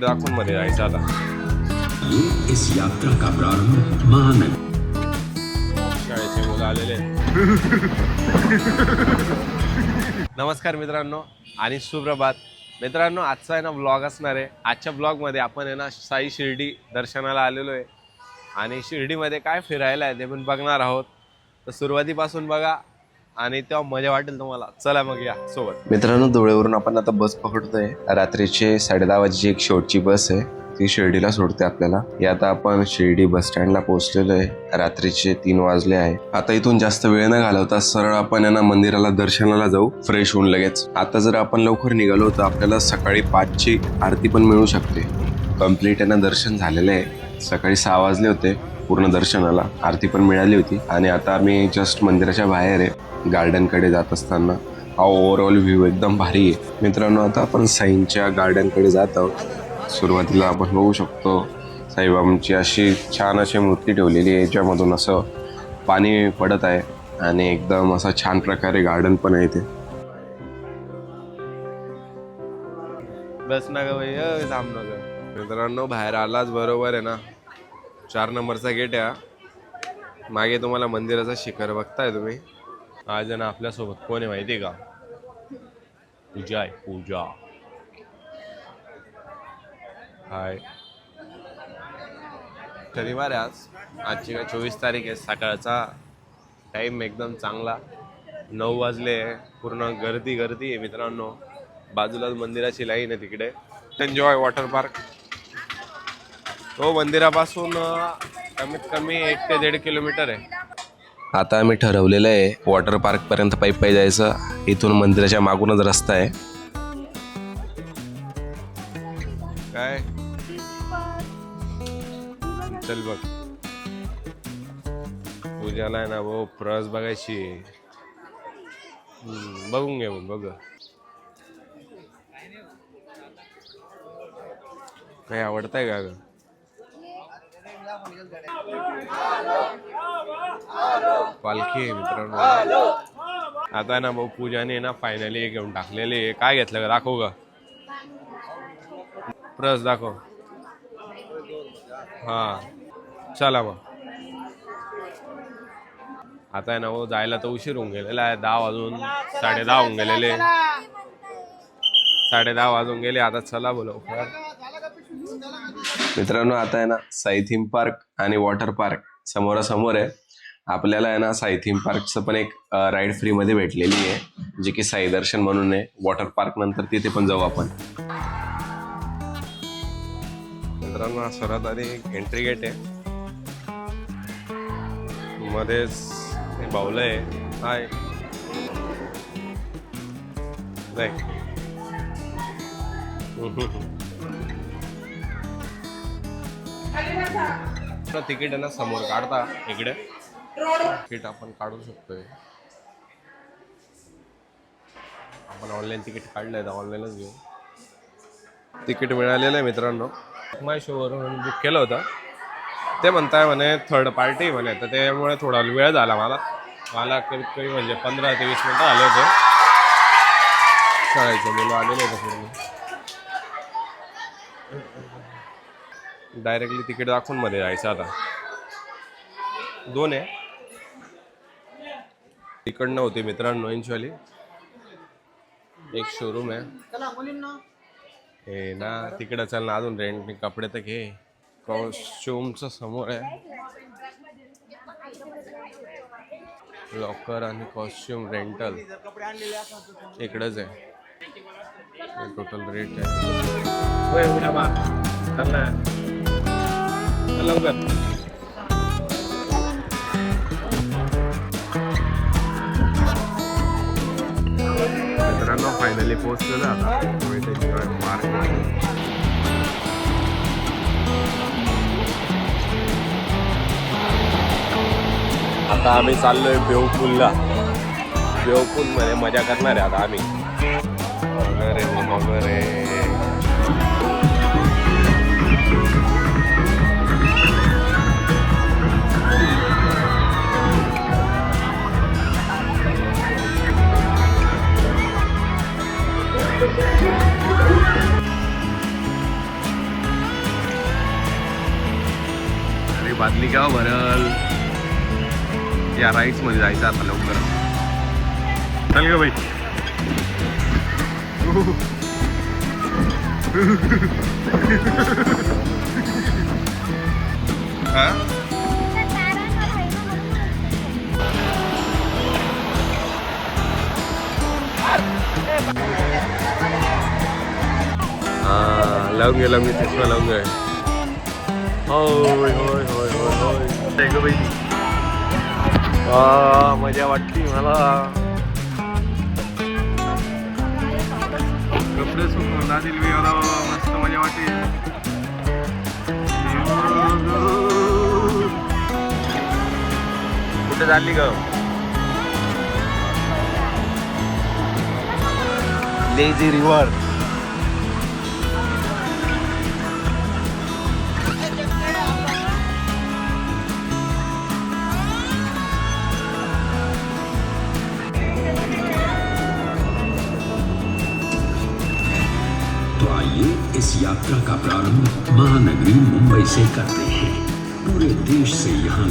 दाखवून मध्ये जायचं आता. इस यात्रा का प्रारंभ महानगर शाळेचे मुलं आलेले. नमस्कार मित्रांनो आणि सुप्रभात मित्रांनो. आजचा आहे ना ब्लॉग असणार आहे. आजच्या ब्लॉगमध्ये आपण आहे ना साई शिर्डी दर्शनाला आलेलो आहे आणि शिर्डीमध्ये काय फिरायला आहे ते पण बघणार आहोत. तर सुरुवातीपासून बघा आणि तेव्हा मजा वाटेल तुम्हाला. चला मग या सोबत. मित्रांनो, धुळेवरून आपण आता बस पकडतोय. रात्रीचे 10:30 वाजेची एक शेवटची बस आहे, ती शिर्डीला सोडते आपल्याला. आता आपण शिर्डी बस स्टँडला पोहोचलेलो आहे. रात्रीचे 3 वाजले आहे. आता इथून जास्त वेळ न घालवता सरळ आपण यांना मंदिराला दर्शनाला जाऊ, फ्रेश होऊन लगेच. आता जर आपण लवकर निघालो तर आपल्याला सकाळी 5ची आरती पण मिळू शकते. कम्प्लीट यांना दर्शन झालेलं आहे. सकाळी 6 वाजले होते पूर्ण दर्शनाला, आरती पण मिळाली होती. आणि आता आम्ही जस्ट मंदिराच्या बाहेर आहे. गार्डनकडे जात असताना हा ओव्हरऑल व्ह्यू एकदम भारी आहे. मित्रांनो, आता आपण साईंच्या गार्डनकडे जात आहोत. सुरुवातीला आपण बघू शकतो साईबाबांची अशी छान अशी मूर्ती ठेवलेली आहे, ज्यामधून असं पाणी पडत आहे आणि एकदम असा छान प्रकारे गार्डन पण आहे ते. बस ना ग बाई, थांब ना ग. मित्रांनो, बाहेर आलाच बरोबर आहे ना, 4 नंबरचा गेट आहे. मागे तुम्हाला मंदिराचा शिखर बघताय तुम्ही. आज ना आपल्यासोबत कोण आहे माहिती आहे का? पूजा आहे, पूजा. हाय. शनिवार आहे आज. आजची काय 24 तारीख आहे. सकाळचा टाईम एकदम चांगला, 9 वाजले. पूर्ण गर्दी आहे मित्रांनो. बाजूलाच मंदिराची लाईन आहे तिकडे. Enjoy water park. तो मंदिरापासून कमीत कमी 1 ते 1.5 किलोमीटर आहे. आता आम्ही ठरवलेलं आहे वॉटर पार्क पर्यंत पायी जायचं. इथून मंदिराच्या मागूनच रस्ता आहे. काय चल बघ, पूजाला आहे ना भाऊ प्रस बघायची. बघून घे मग. बघ काही आवडतंय का ग? पालखी आहे मित्रांनो. आता ना भाऊ पूजाने ना फायनली घेऊन टाकलेली. काय घेतलं का दाखव का? प्रस दाखव. हा चला मग. आता आहे ना भाऊ जायला तर उशीर होऊन गेलेला आहे. 10 वाजून 10:30 होऊन गेलेले. 10:30 वाजून गेले. आता चला बोलव. मित्रांनो, आता आहे ना साई थीम पार्क आणि वॉटर पार्क समोरासमोर आहे. आपल्याला आहे ना साई थीम पार्कचं पण एक राईड फ्री मध्ये भेटलेली आहे, जी की साई दर्शन म्हणून आहे. वॉटर पार्क नंतर तिथे पण जाऊ आपण. मित्रांनो, हा सर्वात आधी एंट्री गेट आहे. मध्येच बावलं आहे. हाय जाय. तिकीट आहे ना समोर काढता. इकडे तिकीट आपण काढू शकतोय. आपण ऑनलाईन तिकीट काढलंय तर ऑनलाईनच घेऊ. तिकीट मिळालेलं आहे मित्रांनो. माय शोवरून बुक केलं होतं. ते म्हणताय म्हणे थर्ड पार्टी म्हणे, तर त्यामुळे थोडा वेळ झाला मला कमीत कमी म्हणजे 15 ते 20 मिनटं आले होते. शाळेचे मुलं आलेले होते पूर्ण. डायरेक्टली तिकीट दाखवून मध्ये जायचं. आता 2 आहे. तिकडनं होते मित्रांनो इंचवाली. एक शोरूम आहे हे ना तिकडं. चल ना, अजून रेंट कपडे तर घे. कॉस्ट्युमचं समोर आहे. लॉकर आणि कॉस्ट्युम रेंटल इकडंच आहे. टोटल रेट आहे. मित्रांनो, फायनली पोहोचलेलं आता मार्क. आता आम्ही चाललोय बेवपूलला. बेवपूलमध्ये मजा करणार आहे आता आम्ही. वगैरे बादली केव्हा भरल. या राईड्स मध्ये जायचं आता लवकर. चल ग बाई. हा लावून घे चष्मा लावून घे. होय होय होय होय होय ग बाई. मजा वाटली मला. कपडे सुकून जातील मी मला. मस्त मजा वाटेल. कुठे चालली ग. Lazy river. तो आइए इस यात्रा का प्रारंभ महानगरी मुंबई से करते हैं. पूरे देश से यहाँ